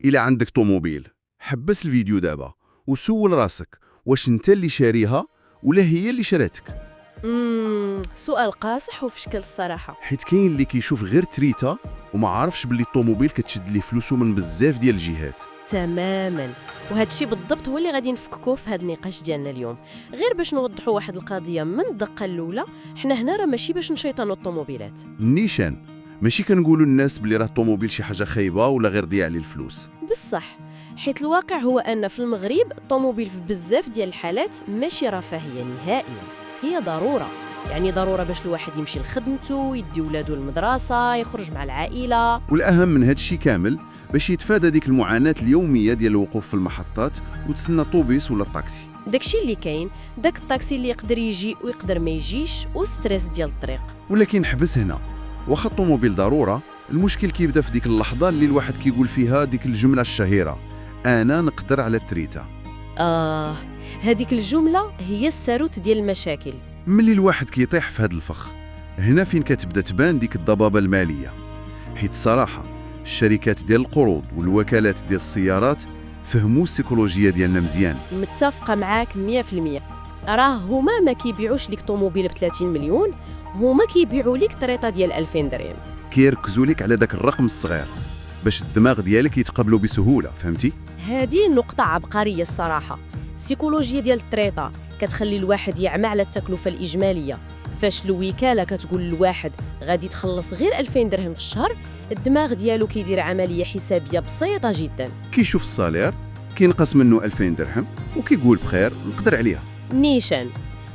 إلا عندك طوموبيل حبس الفيديو دابا وسول راسك واش انت اللي شاريها ولا هي اللي شراتك. سؤال قاصح وفشكل الصراحة. حيت كاين اللي كيشوف غير تريتا وما عارفش باللي الطوموبيل كتشد ليه فلوسه من بزاف ديال الجهات. تماما، وهذا الشيء بالضبط هو اللي غادي نفككوه في هذا النقاش ديالنا اليوم. غير باش نوضحوا واحد القضية من الدقة الأولى، حنا هنا راه ماشي باش نشيطنوا الطوموبيلات. النيشان ماشي كنقولوا للناس بلي راه الطوموبيل شي حاجة خايبة ولا غير ضياع ليه الفلوس. بصح، حيت الواقع هو أن في المغرب الطوموبيل في بزاف ديال الحالات ماشي رفاهية نهائيا، هي ضرورة. يعني ضرورة باش الواحد يمشي لخدمته، يدي ولادو المدرسة، يخرج مع العائلة. والأهم من هاد الشيء كامل باش يتفادى ديك المعاناة اليومية ديال الوقوف في المحطات وتسنى طوبيس ولا الطاكسي. داكشي اللي كاين، داك الطاكسي اللي يقدر يجي ويقدر ما يجيش، وستريس ديال الطريق. ولكن حبس هنا، واخا الطوموبيل ضرورة، المشكل كيبدا في ديك اللحظة اللي الواحد كيقول فيها ديك الجملة الشهيرة: أنا نقدر على التريتا. هذيك الجملة هي الساروت ديال المشاكل. ملي الواحد كيطيح في هاد الفخ، هنا فين كتبدا تبان ديك الضبابة المالية. حيت الصراحة الشركات ديال القروض والوكالات ديال السيارات فهموا السيكولوجية ديالنا مزيان. متفقة معاك 100%. راه هما ما كيبيعوش ليك طوموبيل ب 30 مليون، هما كيبيعوا ليك طريطة ديال 2000 درهم. كيركزوا لك على داك الرقم الصغير باش الدماغ ديالك يتقبلوا بسهولة، فهمتي؟ هذه نقطة عبقرية الصراحة. السيكولوجيا ديال الطريطة كتخلي الواحد يعمى على التكلفة الإجمالية. فاش الوكالة كتقول للواحد غادي تخلص غير 2000 درهم في الشهر، الدماغ ديالو كيدير عملية حسابية بسيطة جدا. كيشوف الصالير كينقص منه 2000 درهم وكيقول بخير نقدر عليها. نيشان،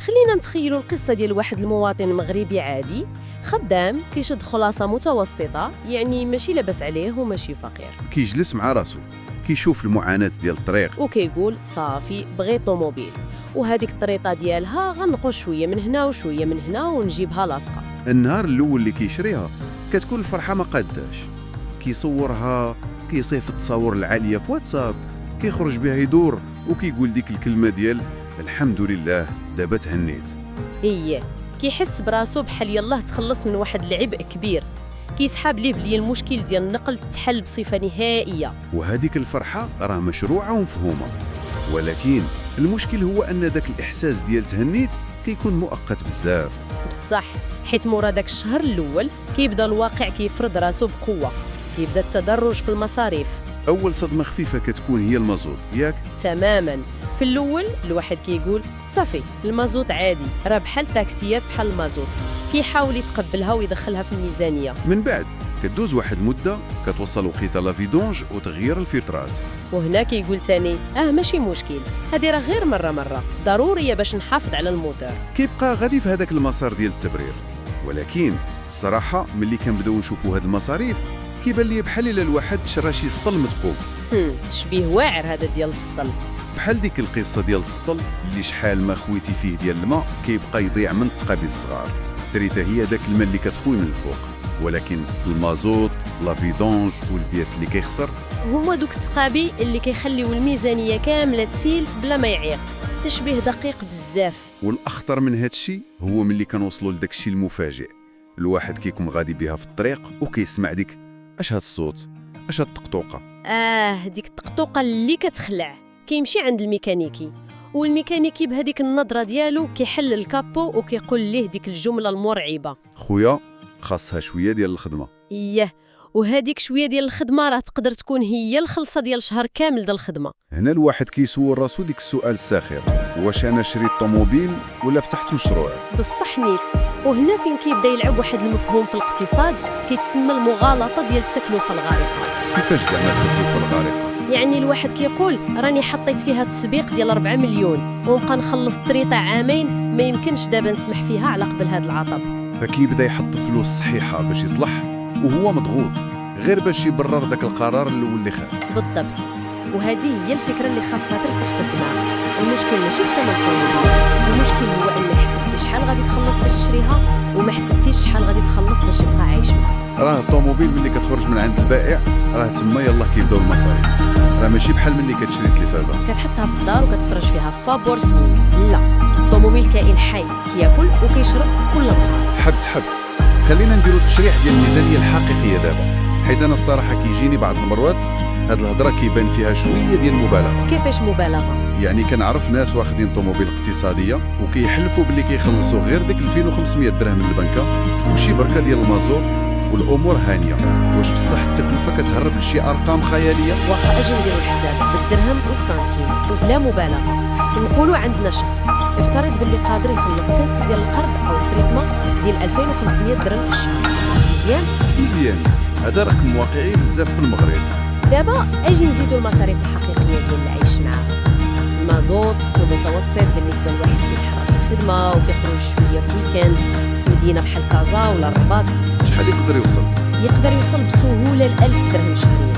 خلينا نتخيلوا القصة ديال واحد المواطن مغربي عادي خدام كيشد خلاصة متوسطة، يعني ماشي لاباس عليه وماشي فقير. كيجلس مع راسو كيشوف المعاناة ديال الطريق وكيقول صافي بغيت طوموبيل، وهذيك الطريطة ديالها غنقص شوية من هنا وشوية من هنا ونجيبها لاصقة. النهار الأول اللي كيشريها كتكون الفرحة ما قاداش، كيصورها، كيصيف التصاور العالية في واتساب، كيخرج بها يدور وكيقول ديك الكلمة ديال الحمد لله دابا تهنيت. كيحس براسو بحال يلاه تخلص من واحد العبء كبير، كيسحاب ليه بلي المشكل ديال النقل تحل بصفة نهائية. وهذيك الفرحة راه مشروعة ومفهومة، ولكن المشكل هو أن داك الإحساس ديال تهنيت كيكون مؤقت بزاف. بصح، حيت مورا داك الشهر الأول كيبدا الواقع كيفرض راسو بقوة، كيبدا التدرج في المصاريف. أول صدمة خفيفة كتكون هي المازوت، ياك؟ تماماً. في الأول الواحد كيقول صافي المازوت عادي، راه بحال تاكسيات بحال المازوت، كيحاول يتقبلها ويدخلها في الميزانية. من بعد كدوز واحد المدة كتوصل وقيته لافيدونج وتغيير الفلترات، وهنا كيقول تاني ماشي مشكل، هذه راه غير مرة ضرورية باش نحافظ على الموتور. كيبقى غادي في هذاك المسار ديال التبرير. ولكن الصراحة ملي كنبداو نشوفوا هاد المصاريف كيبان لي بحال الا الواحد شرا شي سطل متقوم. تشبيه واعر هذا ديال السطل، بحال ديك القصة ديال السطل اللي شحال ما خويتي فيه ديال الماء كيبقى يضيع من التقابيل الصغار. تريتا هي داك الماء اللي كتخوي من الفوق، ولكن المازوت لافيدونج والبياس اللي كيخسر هما دوك التقابي اللي كيخليو الميزانية كاملة تسيل بلا ما يعيق. تشبيه دقيق بزاف. والأخطر من هاد الشيء هو ملي كنوصلوا لداك الشيء المفاجئ، الواحد كيكون غادي بها في الطريق وكيسمع ديك اش هاد الصوت، اش هاد الطقطوقة. ديك الطقطوقة اللي كتخلع. كيمشي عند الميكانيكي، والميكانيكي بهذيك النظرة ديالو كيحل الكابو وكيقول ليه ديك الجملة المرعبة: خويا خاصها شوية ديال الخدمة. وهذيك شوية ديال الخدمة راه تقدر تكون هي الخلصة ديال شهر كامل ديال الخدمة. هنا الواحد كيسول راسو ديك السؤال الساخر: واش أنا شريت طوموبيل ولا فتحت مشروع؟ بصح نيت. وهنا فين كيبدا يلعب واحد المفهوم في الاقتصاد كيتسمى المغالطة ديال التكلفة الغارقة. كيفاش زعما التكلفة الغارقة؟ يعني الواحد كيقول راني حطيت فيها التسبيق ديال 4 مليون ونبقى نخلص طريطة عامين، ما يمكنش دابا نسمح فيها على قبل هذا العطب. فكيبدا يحط فلوس صحيحة باش يصلح وهو مضغوط، غير باش يبرر داك القرار الاول اللي خد. بالضبط. وهذه هي الفكرة اللي خاصها ترسخ في الدماغ. المشكل ماشي في ثمن الطوموبيل، المشكل هو انك حسبتي شحال غادي تخلص باش تشريها وما حسبتيش شحال غادي تخلص باش يبقى عايش معك. راه الطوموبيل ملي كتخرج من عند البائع راه تما يلاه كيبداو المصاريف، راه ماشي بحال ملي كتشري تلفازه كتحطها في الدار وكتفرج فيها فابور سنين. لا، الطوموبيل كائن حي كياكل وكيشرب كل نهار. حبس خلينا نديرو التشريح ديال الميزانيه الحقيقيه دابا. حيت انا الصراحه كيجيني بعض المرات هاد الهضره كيبان فيها شويه ديال المبالغه. كيفاش مبالغه؟ يعني كنعرف ناس واخدين طوموبيل اقتصاديه وكيحلفوا باللي كيخلصوا غير ديك 2500 درهم من البنكه وشي بركه ديال المازوت والامور هانيه. واش بصح التكلفه كتهرب لشي ارقام خياليه؟ واخا اجي نديرو الحساب بالدرهم والسنتيم وبلا مبالغه. نقولوا عندنا شخص افترض باللي قادر يخلص قسط ديال القرض او التريتمون ديال 2500 درهم في الشهر. مزيان. هذا رقم واقعي بزاف في المغرب. دابا اجي نزيدو المصاريف الحقيقيه ديال العيش معاه. المازوت في المتوسط بالنسبه لواحد كيتحرك في الخدمه وكيخرج شويه في ويكاند في مدينه بحال كازا ولا الرباط، شحال يقدر يوصل؟ يقدر يوصل بسهوله ل 1000 درهم شهريا.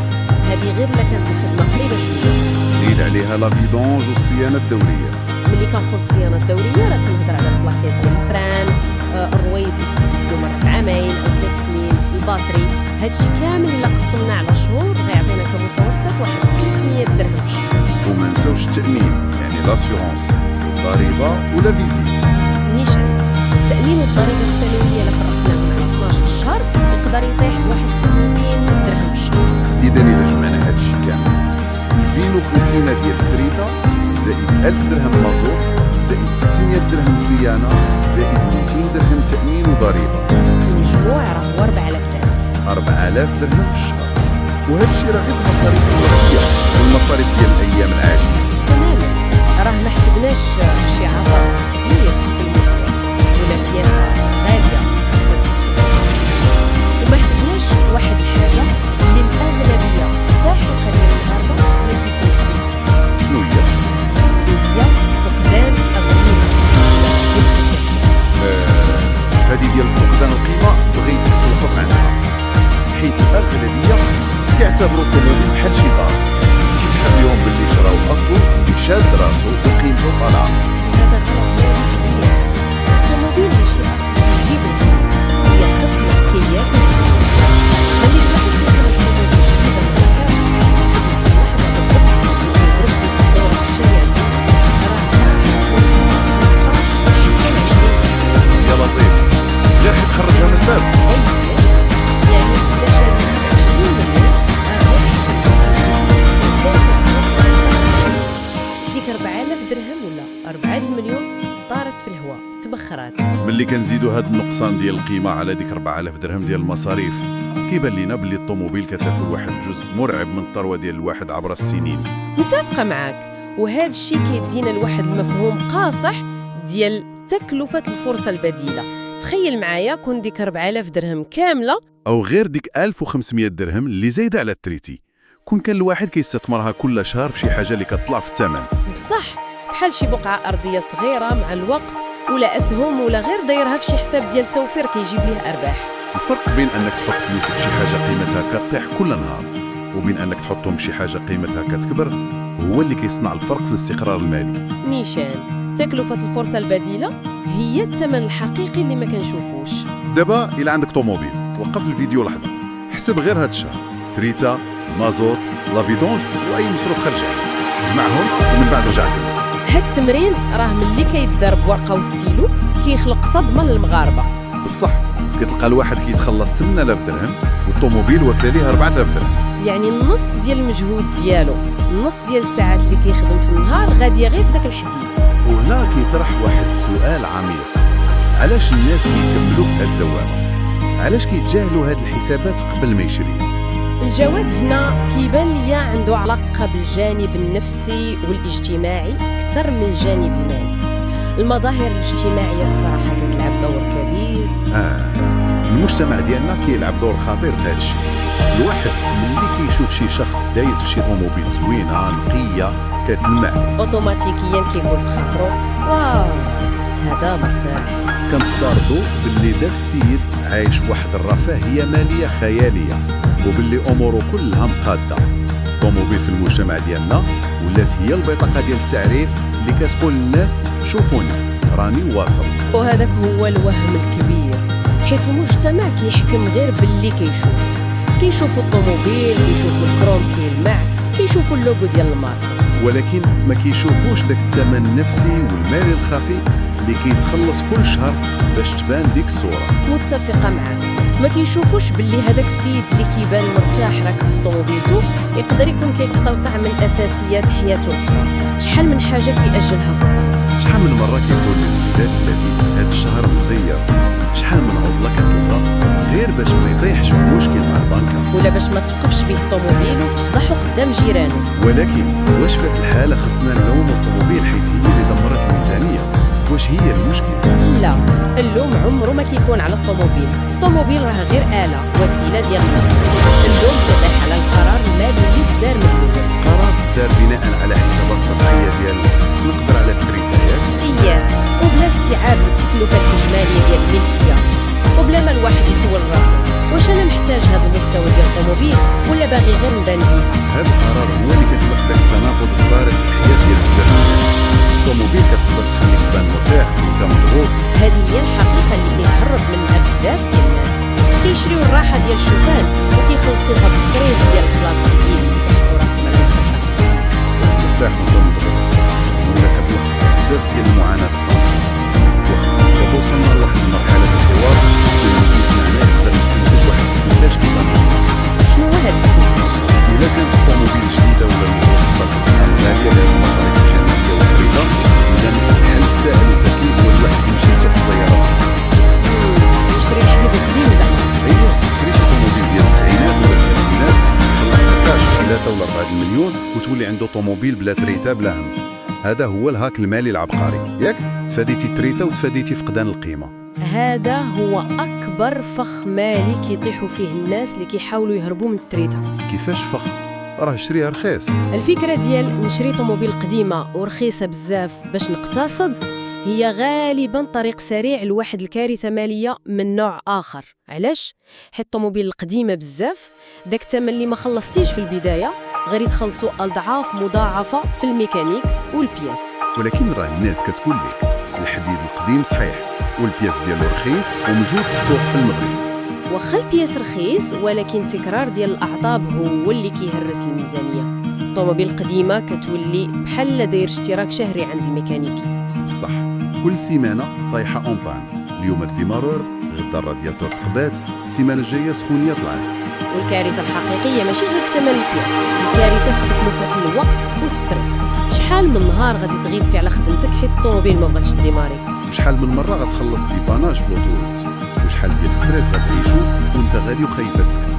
هذه غير الا كانت الخدمه قريبه شويه. زيد عليها لا فيدونج والصيانه الدوريه. ملي كنقول الصيانه الدوريه راه كنهضر على البلاكيت ديال الفران، الرويد اللي كتبدلو مره في عامين او 3 سنين، الباتري. هادشي كامل الا قسمنا على شهور غيعطينا كمتوسط واحد 300 درهم في الشهر. وما نساوش التامين، يعني لاسيورونس والضريبه ولا فيزيت. نيشان التامين والضريبه السنويه الا فرقناهم على 12 شهر يقدر يطيح بواحد 200 درهم في الشهر. اذا الا جمعنا هذا الشيء كامل 2050 ديال الكريتا زائد 1000 درهم مازوت زائد 300 درهم صيانه زائد 200 درهم تامين وضريبه، المجموع راه هو 4000 درهم. 4000 درهم في الشهر. وهذا الشيء راه غير المصاريف الورديه والمصاريف ديال الايام العاديه. تماما. راه ما حسبناش شي عطاء كبير في المخزن ولا بياسه غاليه وما حسبناش واحد الحاجه اللي الاغلبيه الساحقه ديال المغاربه ما كيكونش فيها. شنو هي؟ هي فقدان القيمه. هذه ديال فقدان القيمه بغيت نتوقف عنها، حيت الاغلبيه كيعتبروا الطوموبيل بحال شي دار، كيسحب لهم باللي شراو اصل اللي شاد راسو وقيمته طالعه. هذا غلط. الطوموبيل ماشي اصلا يجيب الفلوس، هي خصم كياك خلي الواحد يقرا الطوموبيل يا لطيف غير حتخرجها من الباب. يعني إذا شريت 20 مليون ديك 4000 درهم ولا 4 المليون طارت في الهواء، تبخرات. ملي كنزيدوا هذا النقصان ديال القيمه على ديك 4000 درهم ديال المصاريف كيبان لينا باللي الطوموبيل كتاكل واحد الجزء مرعب من الثروه ديال الواحد عبر السنين. متفقه معاك، وهذا الشيء كيدينا لواحد المفهوم قاصح ديال تكلفه الفرصه البديله. تخيل معايا كون ديك 4000 درهم كامله او غير ديك 1500 درهم اللي زايده على التريتي، كون كان الواحد كيستثمرها كل شهر في شي حاجه اللي كتطلع في الثمن. بصح بحال شي بقعه ارضيه صغيره مع الوقت ولا اسهم ولا غير دايرها في شي حساب ديال التوفير كيجيب ليه ارباح. الفرق بين انك تحط فلوسك في شي حاجه قيمتها كطيح كل نهار وبين انك تحطهم في شي حاجه قيمتها كتكبر هو اللي كيصنع الفرق في الاستقرار المالي. نيشان تكلفه الفرصه البديله هي الثمن الحقيقي اللي ما كنشوفوش. دابا الا عندك طوموبيل وقف الفيديو لحظه، حسب غير هاد الشهر تريتا مازوت لافيدونج واي مصروف خرجه، جمعهم ومن بعد رجع كمل. هاد التمرين راه ملي كيدار بورقه وستيلو كيخلق صدمه للمغاربه. بصح كتلقى الواحد كيتخلص 8000 درهم والطوموبيل واكله ليه 4000 درهم، يعني النص ديال المجهود ديالو، النص ديال الساعات اللي كيخدم في النهار غاديه غير في داك الحديد. وهنا كيطرح واحد السؤال عميق، علاش الناس كيكملوا في هاد الدوامه؟ علاش كيتجاهلوا هاد الحسابات قبل ما يشري؟ الجواب هنا كيبان ليا عنده علاقه بالجانب النفسي والاجتماعي اكثر من الجانب المالي. المظاهر الاجتماعيه الصراحه كتلعب دور كبير. المجتمع ديالنا كيلعب دور خطير في هذا الشيء. الواحد ملي كيشوف شي شخص دايز في شي طوموبيل زوينه نقيه كتلمع اوتوماتيكيا كيقول في خاطرو واو هذا مرتاح. كنفترضوا باللي داك السيد عايش في واحد الرفاهيه ماليه خياليه وباللي اموره كلها مقاده. الطوموبيل في المجتمع ديالنا ولات هي البطاقه ديال التعريف اللي كتقول للناس شوفوني راني واصل. وهذاك هو الوهم الكبير، حيت المجتمع كيحكم غير باللي كيشوفوا الطوموبيل، كيشوفوا الكروم كيلمع، كيشوفوا اللوغو ديال الماركه، ولكن ما كيشوفوش داك الثمن النفسي والمالي الخفي اللي كيتخلص كل شهر باش تبان ديك الصورة. متفقة معاك، ما كيشوفوش باللي هذاك السيد اللي كيبان مرتاح راكب في طوموبيلته يقدر يكون كيقطع من اساسيات حياته الاخرى. شحال من حاجه كيأجلها في الدار، شحال من مرة كيقول للولاد بلاتي هاد الشهر مزير، شحال من عطلة كتلغى غير باش ما يطيحش في مشكل مع البنكة، ولا باش ما توقفش به الطوموبيل وتفضحو قدام جيرانه. ولكن واش في هاد الحالة خصنا نلومو الطوموبيل حيت هي اللي دمرت الميزانية؟ واش هي المشكل؟ لا، اللوم عمره ما كيكون على الطوموبيل. الطوموبيل راه غير آلة، وسيلة ديال النقل. اللوم كيطيح على القرار المالي اللي تدار من الأول. قرار دار بناء على حسابات سطحية ديال نقدر على التريتايات، اييه، وبلا استيعاب للتكلفة الإجمالية ديال الملكية، وبلا ما الواحد يسول راسو واش أنا محتاج هذا المستوى ديال الطوموبيل ولا باغي غير نبان بيها. هذا القرار هو اللي كيخلق داك التناقض الصارخ في الحياة ديال بزاف ديال الناس. الطوموبيل كتقدر تخليك تبان مرتاح وانت مضغوط. هذه هي الحقيقة اللي كيتهرب منها بزاف ديال الناس، كيشريو الراحة ديال الشوفان وكيخلصوها بالستريس ديال الخلاص الديالي اللي كيحطو راسهم على المخدة. مرتاح وانت مضغوط ولا كتلخص بزاف ديال المعاناة الصامتة. دابا وصلنا لواحد المرحلة في الحوار اللي كيسمعنا يقدر يستنتج واحد الاستنتاج كيبان. شنو هو هذا السبب؟ إلا كانت الطوموبيل جديدة ولا متوسطة كتبقى غالية لأن المصاريف الجانبية والفريضة، إذا الحل السهل والذكي هو الواحد يمشي يسوق السيارات. يشري الحديد القديم زعما. أيوه، شري شي طوموبيل ديال التسعينات ولا الثمانينات، خلص 3 ولا 4 المليون وتولي عنده طوموبيل بلا تريتا بلا هم. هذا هو الهاك المالي العبقري، ياك؟ تفاديتي التريتا وتفاديتي فقدان القيمة. هذا هو أكبر فخ مالي كيطيحوا فيه الناس اللي كيحاولوا يهربوا من التريتا. كيفاش فخ؟ راه شريها رخيص. الفكرة ديال نشري طوموبيل قديمة ورخيصة بزاف باش نقتصد هي غالبا طريق سريع لواحد الكارثة مالية من نوع آخر. علاش؟ حيت الطوموبيل القديمة بزاف داك الثمن اللي ما خلصتيش في البداية غير يتخلصوا أضعاف مضاعفة في الميكانيك والبياس. ولكن راه الناس كتقول لك الحديد القديم صحيح والبياس ديالو رخيص وموجود في السوق في المغرب. واخا البياس رخيص ولكن التكرار ديال الأعطاب هو اللي كيهرس الميزانية. الطوموبيل القديمة كتولي بحال داير اشتراك شهري عند الميكانيكي. بصح كل سيمانة طايحة اون بان، اليوم الديمارور، غدا الرادياتور تقبات، السيمانة الجاية سخونية طلعت. والكارثة الحقيقية ماشي غير في ثمن البياس، الكارثة في تكلفة الوقت والستريس. شحال من نهار غادي تغيب فيه على خدمتك حيت الطوموبيل ما بغاتش ديماري، وشحال من مرة غتخلص ديباناج في لوطوروت، وشحال ديال ستريس غتعيشو وانت غادي وخايفة تسكت.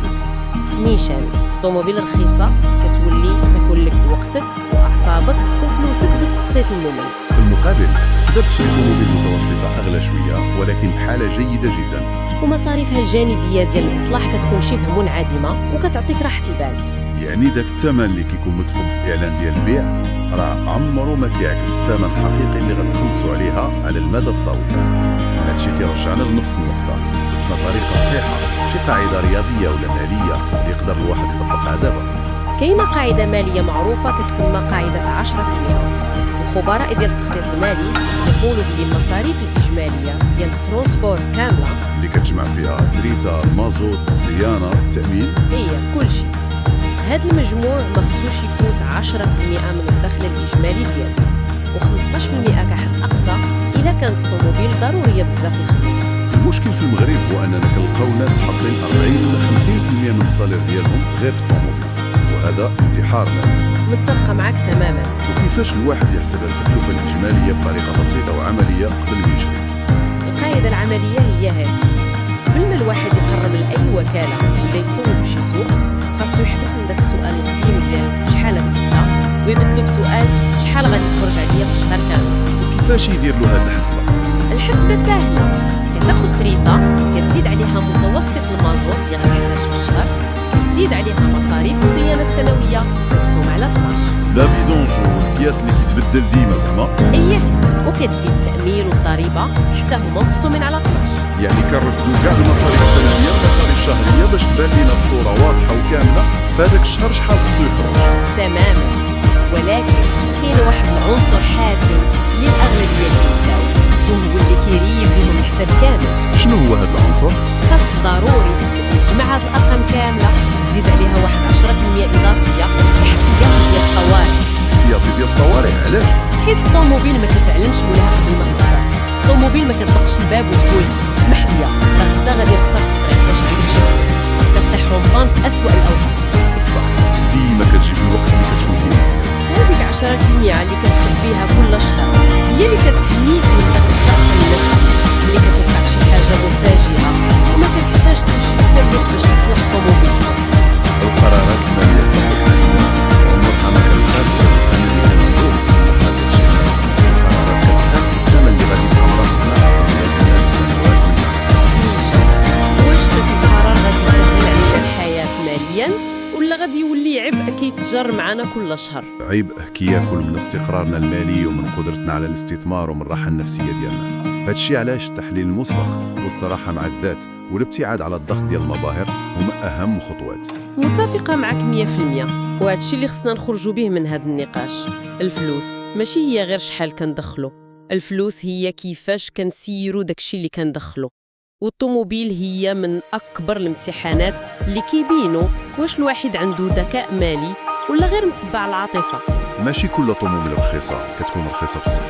نيشان الطوموبيل رخيصة كتولي تاكل لك وقتك وأعصابك وفلوسك بالتقسيط الممل. في المقابل تقدر تشري طوموبيل متوسطة أغلى شوية ولكن بحالة جيدة جدا، ومصاريفها الجانبية ديال الإصلاح كتكون شبه منعدمة وكتعطيك راحة البال. يعني داك الثمن اللي كيكون مدفوع في الإعلان ديال البيع راه عمره ما كيعكس الثمن الحقيقي اللي غتخلصوا عليها على المدى الطويل. هادشي كيرجعنا لنفس النقطة، خصنا طريقة صحيحة، شي قاعدة رياضية ولا مالية اللي يقدر الواحد يطبقها دابا. كاينة قاعدة مالية معروفة كتسمى قاعدة 10%. الخبراء ديال التخطيط المالي يقولوا بلي المصاريف الإجمالية ديال الترونسبور كاملة اللي كتجمع فيها التريتا، المازوت، الصيانة، التأمين، هي كلشي، هاد المجموع ما خصوش يفوت 10% من الدخل الإجمالي ديالو، و15% كحد أقصى إلا كانت الطوموبيل ضرورية بزاف لخدمتها. المشكل في المغرب هو أننا كنلقاو ناس حاطين 40 ولا 50% من الصالير ديالهم غير في الطوموبيل، وهذا انتحار مالي. متفقة معك تماما. وكيفاش الواحد يحسب التكلفة الإجمالية بطريقة بسيطة وعملية قبل ما يشري؟ القاعدة العملية هي هذه: قبل ما الواحد يقرب لأي وكالة ولا يسوق في شي سوق خاصو يحبس من داك السؤال القديم ديال شحال غتدفع ويبدلو بسؤال شحال غادي تخرج عليا في الشهر كامل. وكيفاش يدير له هاد الحسبة؟ الحسبة سهلة، كتاخد تريطة كتزيد عليها متوسط المازوت اللي غتحتاج في الشهر، كتزيد عليها مصاريف الصيانة السنوية مقسوم على 12. لا فيدونج والبياس اللي كيتبدل ديما زعما. اييه، وكتزيد التأمين والضريبة حتى هما مقسومين على 12. يعني كنردو كاع المصاريف السنوية المصاريف الشهرية باش تبان لينا الصورة واضحة وكاملة فهداك الشهر شحال خصو يخرج. تماما، ولكن كاين واحد العنصر حاسم اللي الأغلبية كينساوه وهو اللي كيريب لهم الحساب كامل. شنو هو هذا العنصر؟ خاص ضروري تجمعها في أرقام كاملة تزيد عليها واحد 10% إضافية احتياطي ديال الطوارئ. احتياطي ديال الطوارئ، علاش؟ حيت الطوموبيل ما كتعلمش مولاها قبل ما تخسر، الطوموبيل ما كتدقش الباب وتقول اسمح لي راه غدا غادي نخسر في الطريق باش عندك شي حاجه، كتطيح رومبان في اسوء الاوقات. بصح ديما كتجي في الوقت اللي كتكون فيه مزيان. هذيك 10% اللي كتحط فيها كل شهر هي اللي كتحميك من داك الضغط النفسي اللي كتوقع شي حاجه مفاجئه وما كتحتاج تمشي للسلك باش تصلح الطوموبيل. القرارات المالية الصحيحة عمرها ما كانت خاصة بالثمن اللي كنديرو هذا الشيء. القرارات كتقاس بالثمن اللي غادي يبقى مرافقنا لازمنا لسنوات من بعد. واش داك القرار غادي يسهل علينا الحياه ماليا ولا غادي يولي عبء كيتجر معنا كل شهر؟ عبء كياكل من استقرارنا المالي ومن قدرتنا على الاستثمار ومن الراحة النفسية ديالنا. هادشي علاش التحليل المسبق والصراحة مع الذات والابتعاد على الضغط ديال المظاهر هما أهم خطوات. متفقة معك 100%، وهذا الشيء اللي خصنا نخرجوا به من هذا النقاش. الفلوس ماشي هي غير شحال كندخلو، الفلوس هي كيفاش كنسيرو داكشي اللي كندخلو، والطوموبيل هي من أكبر الامتحانات اللي كيبينوا واش الواحد عنده ذكاء مالي ولا غير متبع العاطفة. ماشي كل طوموبيل رخيصة كتكون رخيصة بصح.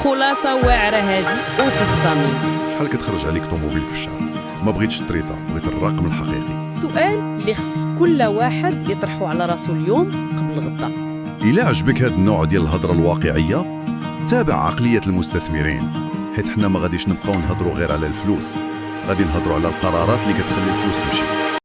خلاصة واعرة هادي وفي الصميم. شحال كتخرج عليك طوموبيل في الشهر؟ ما بغيتش الطريطة، بغيت الرقم الحقيقي. سؤال اللي خص كل واحد يطرحه على راسو اليوم قبل غدا. إلا عجبك هاد النوع ديال الهضرة الواقعية تابع عقلية المستثمرين، حيت حنا ما غاديش نبقاو نهضروا غير على الفلوس، غادي نهضروا على القرارات اللي كتخلي الفلوس تمشي.